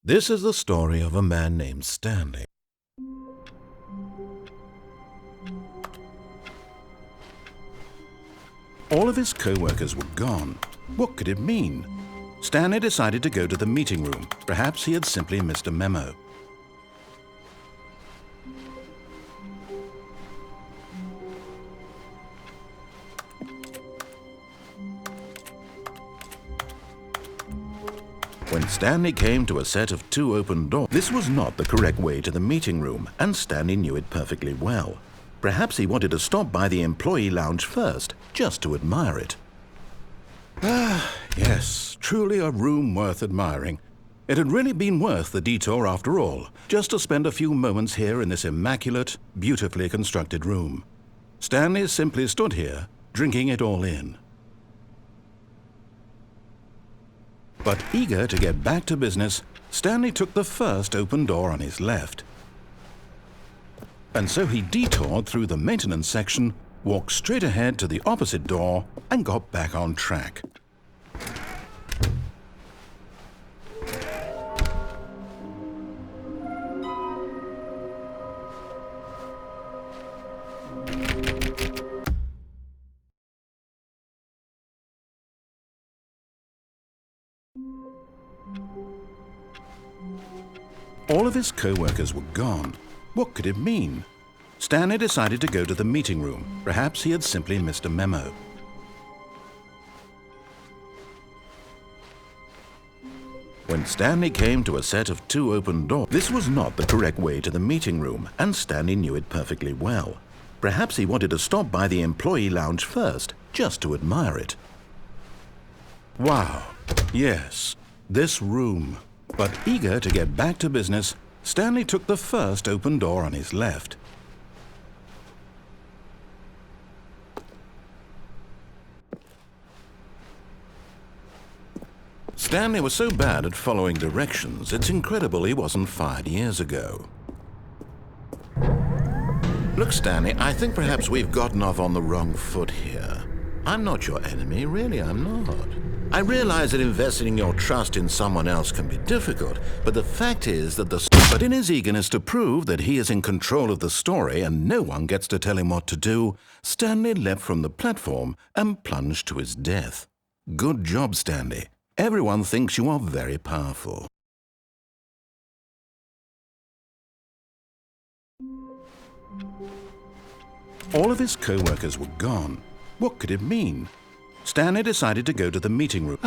This is the story of a man named Stanley. All of his co-workers were gone. What could it mean? Stanley decided to go to the meeting room. Perhaps he had simply missed a memo. When Stanley came to a set of two open doors, this was not the correct way to the meeting room, and Stanley knew it perfectly well. Perhaps he wanted to stop by the employee lounge first, just to admire it. Ah, yes, truly a room worth admiring. It had really been worth the detour after all, just to spend a few moments here in this immaculate, beautifully constructed room. Stanley simply stood here, drinking it all in. But eager to get back to business, Stanley took the first open door on his left. And so he detoured through the maintenance section, walked straight ahead to the opposite door, and got back on track. All of his co-workers were gone. What could it mean? Stanley decided to go to the meeting room. Perhaps he had simply missed a memo. When Stanley came to a set of two open doors, this was not the correct way to the meeting room, and Stanley knew it perfectly well. Perhaps he wanted to stop by the employee lounge first, just to admire it. Wow, yes, this room. But eager to get back to business, Stanley took the first open door on his left. Stanley was so bad at following directions, it's incredible he wasn't fired years ago. Look, Stanley, I think perhaps we've gotten off on the wrong foot here. I'm not your enemy, really, I'm not. I realize that investing your trust in someone else can be difficult, but the fact is that But in his eagerness to prove that he is in control of the story and no one gets to tell him what to do, Stanley leapt from the platform and plunged to his death. Good job, Stanley. Everyone thinks you are very powerful. All of his co-workers were gone. What could it mean? Stanley decided to go to the meeting room.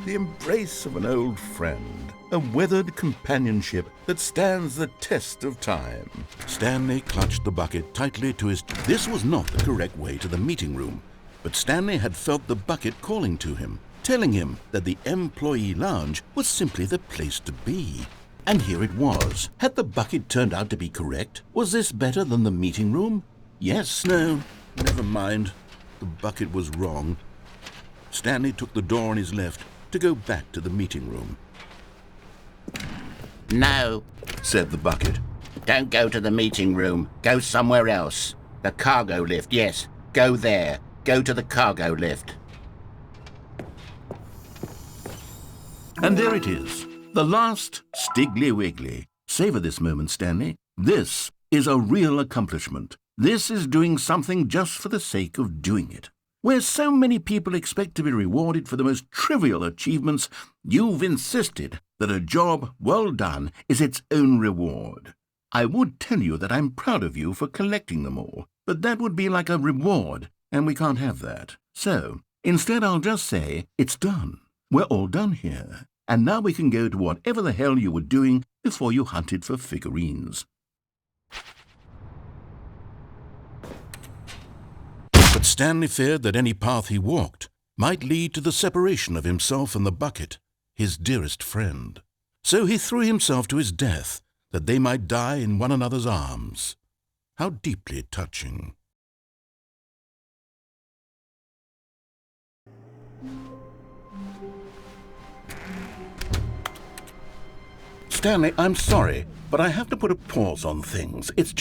The embrace of an old friend, a weathered companionship that stands the test of time. Stanley clutched the bucket tightly to his... This was not the correct way to the meeting room, but Stanley had felt the bucket calling to him, telling him that the employee lounge was simply the place to be. And here it was. Had the bucket turned out to be correct? Was this better than the meeting room? Yes, no, never mind. The bucket was wrong. Stanley took the door on his left to go back to the meeting room. No, said the bucket. don't go to the meeting room. Go somewhere else. The cargo lift, yes. Go there. Go to the cargo lift. And there it is, the last Stiggly Wiggly. Savor this moment, Stanley. This is a real accomplishment. This is doing something just for the sake of doing it. Where so many people expect to be rewarded for the most trivial achievements, you've insisted that a job well done is its own reward. I would tell you that I'm proud of you for collecting them all, but that would be like a reward, and we can't have that. So, instead I'll just say, it's done. We're all done here, and now we can go to whatever the hell you were doing before you hunted for figurines. But Stanley feared that any path he walked might lead to the separation of himself and the bucket, his dearest friend. So he threw himself to his death, that they might die in one another's arms. How deeply touching. Stanley, I'm sorry, but I have to put a pause on things. It's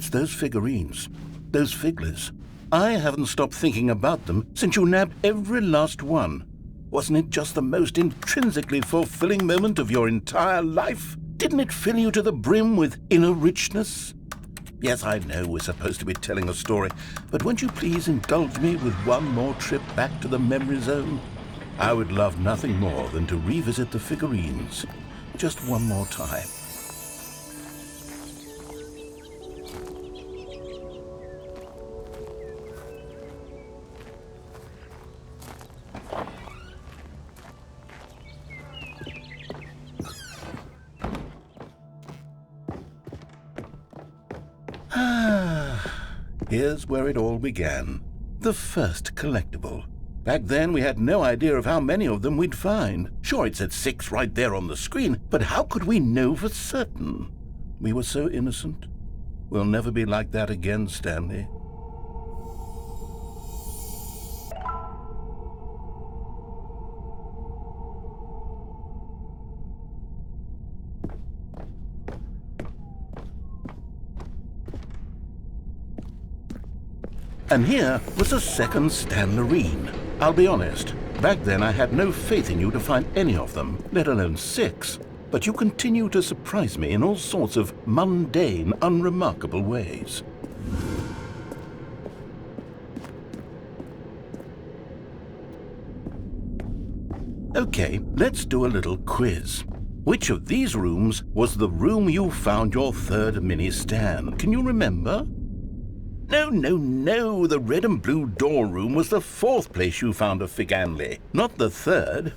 those figurines, those figglers. I haven't stopped thinking about them since you nabbed every last one. Wasn't it just the most intrinsically fulfilling moment of your entire life? Didn't it fill you to the brim with inner richness? Yes, I know we're supposed to be telling a story, but won't you please indulge me with one more trip back to the memory zone? I would love nothing more than to revisit the figurines. Just one more time. Here's where it all began. The first collectible. Back then, we had no idea of how many of them we'd find. Sure, it said 6 right there on the screen, but how could we know for certain? We were so innocent. We'll never be like that again, Stanley. And here was a second Stanlerine. I'll be honest, back then I had no faith in you to find any of them, let alone 6. But you continue to surprise me in all sorts of mundane, unremarkable ways. Okay, let's do a little quiz. Which of these rooms was the room you found your third mini Stan? Can you remember? No. The red and blue door room was the 4th place you found a Figanley, not the 3rd.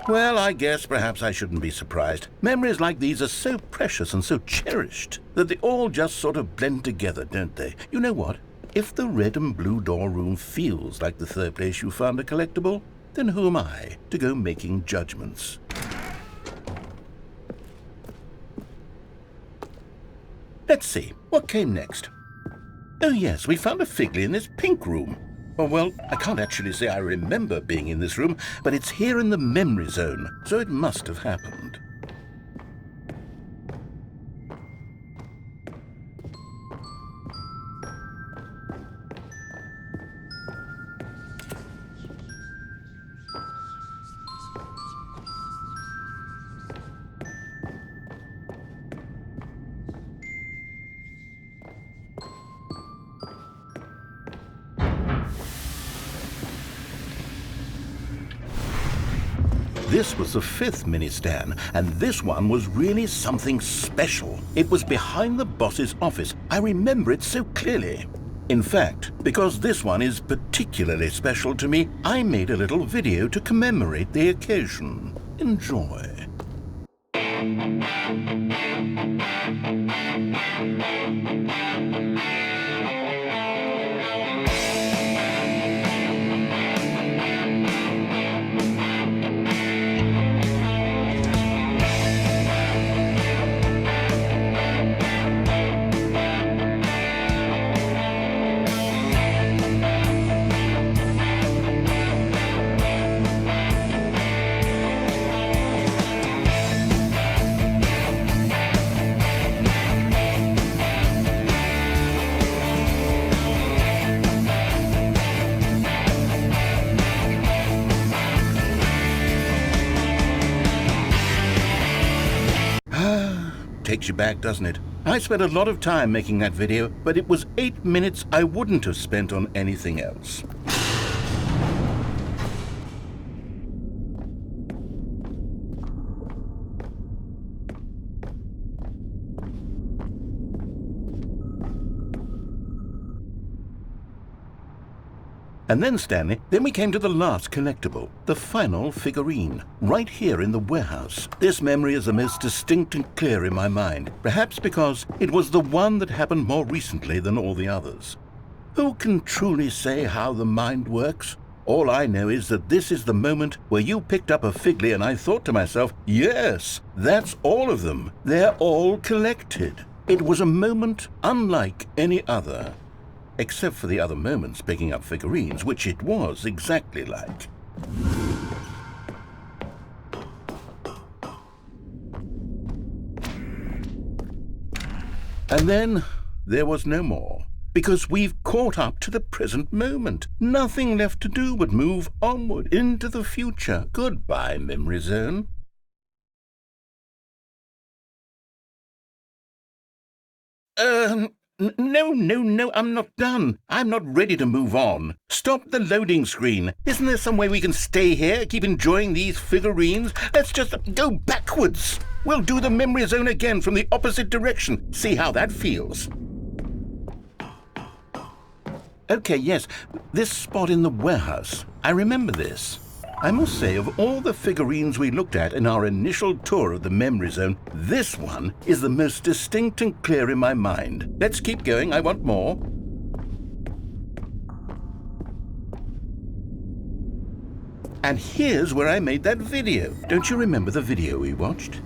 Well, I guess perhaps I shouldn't be surprised. Memories like these are so precious and so cherished that they all just sort of blend together, don't they? You know what? If the red and blue door room feels like the 3rd place you found a collectible, then who am I to go making judgments? Let's see, what came next? Oh yes, we found a Figley in this pink room. Oh well, I can't actually say I remember being in this room, but it's here in the memory zone, so it must have happened. This was the 5th mini Stan, and this one was really something special. It was behind the boss's office. I remember it so clearly. In fact, because this one is particularly special to me, I made a little video to commemorate the occasion. Enjoy. Takes you back, doesn't it? I spent a lot of time making that video, but it was 8 minutes I wouldn't have spent on anything else. And then, Stanley, we came to the last collectible, the final figurine, right here in the warehouse. This memory is the most distinct and clear in my mind, perhaps because it was the one that happened more recently than all the others. Who can truly say how the mind works? All I know is that this is the moment where you picked up a Figley and I thought to myself, yes, that's all of them. They're all collected. It was a moment unlike any other. Except for the other moments picking up figurines, which it was exactly like. And then there was no more. because we've caught up to the present moment. Nothing left to do but move onward into the future. Goodbye, memory zone. No, I'm not done. I'm not ready to move on. Stop the loading screen. Isn't there some way we can stay here, keep enjoying these figurines? Let's just go backwards. We'll do the memory zone again from the opposite direction. See how that feels. Okay, yes, this spot in the warehouse. I remember this. I must say, of all the figurines we looked at in our initial tour of the memory zone, this one is the most distinct and clear in my mind. Let's keep going. I want more. And here's where I made that video. Don't you remember the video we watched?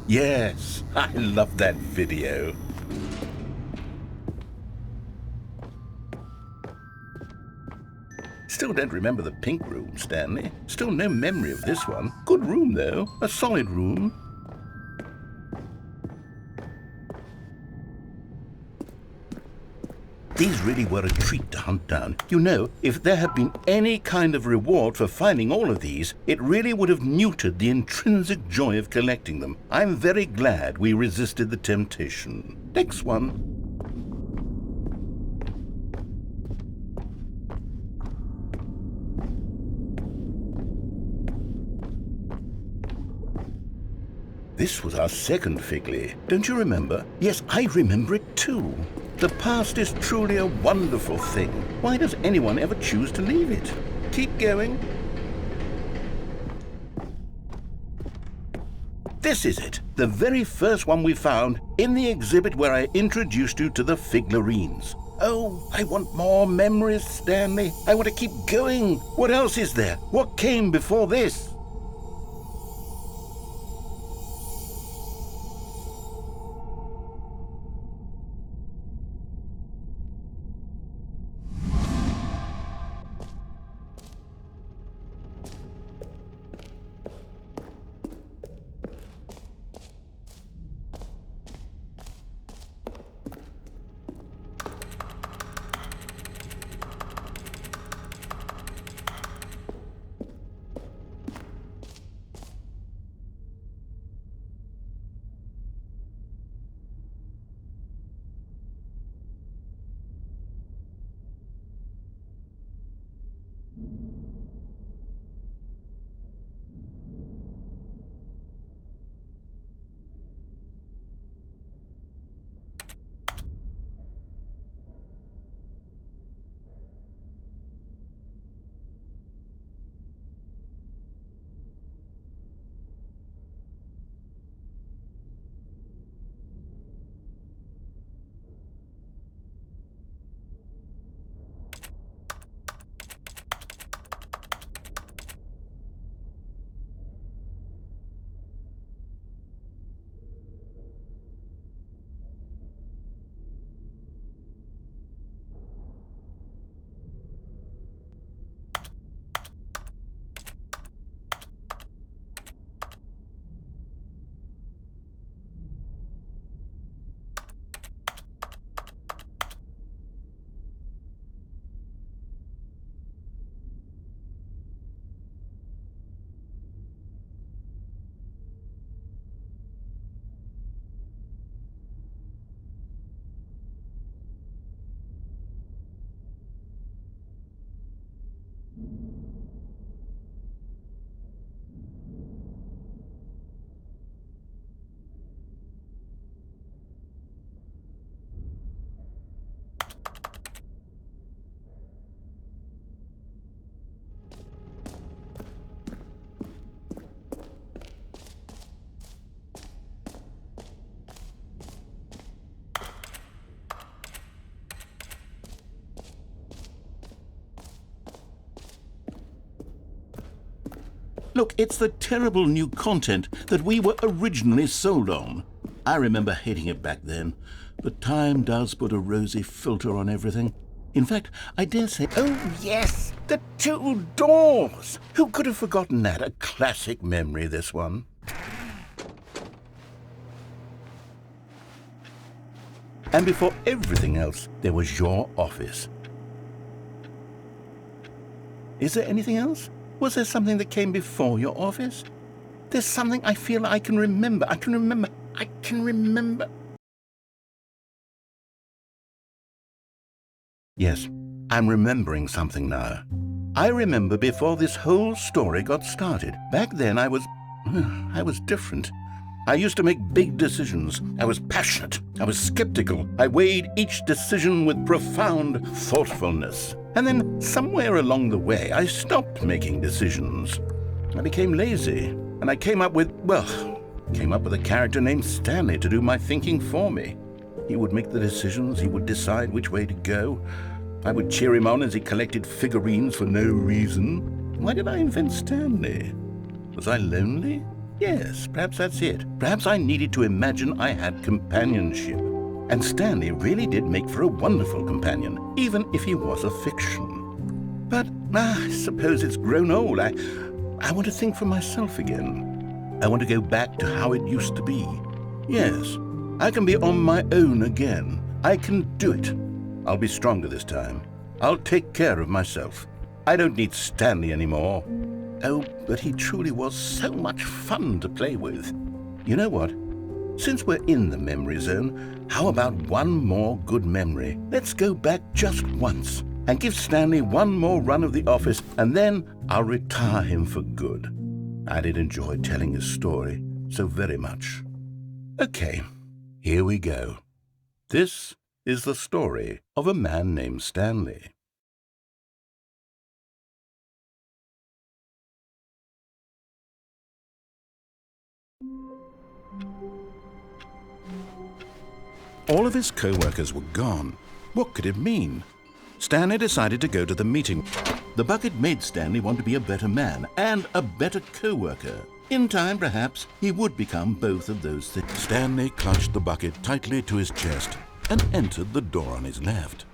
Yes, I love that video. Still don't remember the pink room, Stanley. Still no memory of this one. Good room, though. A solid room. These really were a treat to hunt down. You know, if there had been any kind of reward for finding all of these, it really would have neutered the intrinsic joy of collecting them. I'm very glad we resisted the temptation. Next one. This was our second Figley. Don't you remember? Yes, I remember it too. The past is truly a wonderful thing. Why does anyone ever choose to leave it? Keep going. This is it, the very first one we found in the exhibit where I introduced you to the figurines. Oh, I want more memories, Stanley. I want to keep going. What else is there? What came before this? Look, it's the terrible new content that we were originally sold on. I remember hating it back then, but time does put a rosy filter on everything. In fact, I dare say, oh yes, the two doors! Who could have forgotten that? A classic memory, this one. And before everything else, there was your office. Is there anything else? Was there something that came before your office? There's something I feel I can remember. I can remember. Yes, I'm remembering something now. I remember before this whole story got started. Back then I was different. I used to make big decisions. I was passionate. I was skeptical. I weighed each decision with profound thoughtfulness. And then somewhere along the way, I stopped making decisions. I became lazy, and I came up with a character named Stanley to do my thinking for me. He would make the decisions. He would decide which way to go. I would cheer him on as he collected figurines for no reason. Why did I invent Stanley? Was I lonely? Yes, perhaps that's it. Perhaps I needed to imagine I had companionship. And Stanley really did make for a wonderful companion, even if he was a fiction. But I suppose it's grown old. I want to think for myself again. I want to go back to how it used to be. Yes, I can be on my own again. I can do it. I'll be stronger this time. I'll take care of myself. I don't need Stanley anymore. Oh, but he truly was so much fun to play with. You know what? Since we're in the memory zone, how about one more good memory? Let's go back just once and give Stanley one more run of the office, and then I'll retire him for good. I did enjoy telling his story so very much. Okay, here we go. This is the story of a man named Stanley. All of his co-workers were gone. What could it mean? Stanley decided to go to the meeting. The bucket made Stanley want to be a better man and a better co-worker. In time, perhaps, he would become both of those things. Stanley clutched the bucket tightly to his chest and entered the door on his left.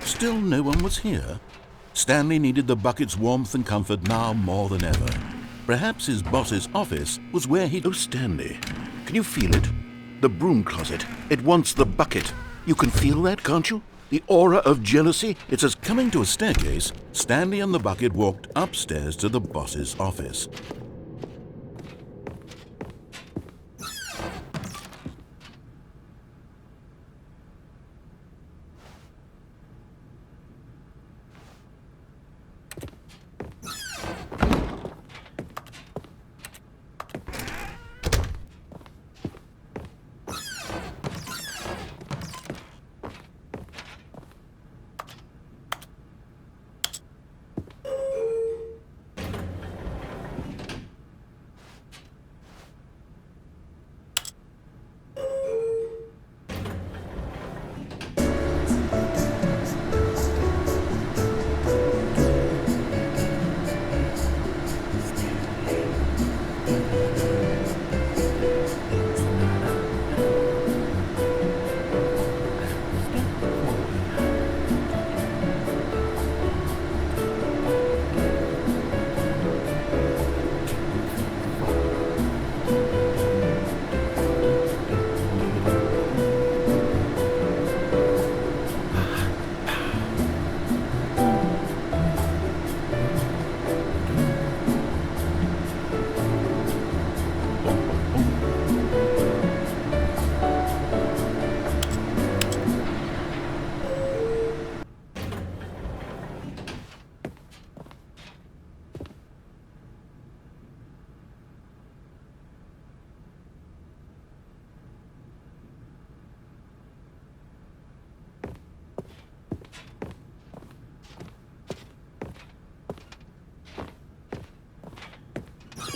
Still no one was here. Stanley needed the bucket's warmth and comfort now more than ever. Perhaps his boss's office was where he'd... Oh, Stanley, can you feel it? The broom closet. It wants the bucket. You can feel that, can't you? The aura of jealousy. It's as coming to a staircase. Stanley and the bucket walked upstairs to the boss's office.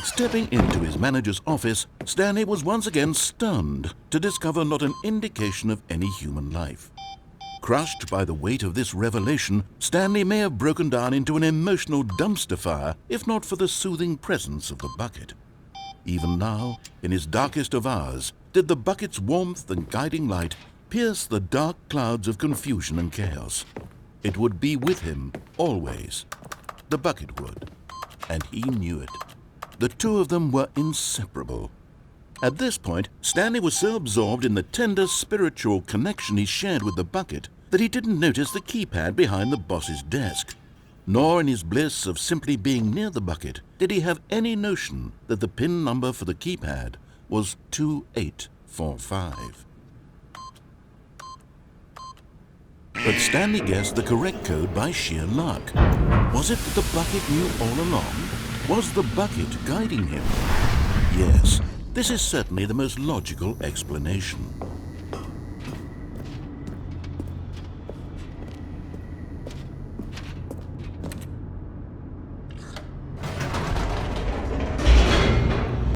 Stepping into his manager's office, Stanley was once again stunned to discover not an indication of any human life. Crushed by the weight of this revelation, Stanley may have broken down into an emotional dumpster fire if not for the soothing presence of the bucket. Even now, in his darkest of hours, did the bucket's warmth and guiding light pierce the dark clouds of confusion and chaos. It would be with him always. The bucket would, and he knew it. The two of them were inseparable. At this point, Stanley was so absorbed in the tender spiritual connection he shared with the bucket that he didn't notice the keypad behind the boss's desk. Nor in his bliss of simply being near the bucket did he have any notion that the PIN number for the keypad was 2845. But Stanley guessed the correct code by sheer luck. Was it that the bucket knew all along? Was the bucket guiding him? Yes, this is certainly the most logical explanation.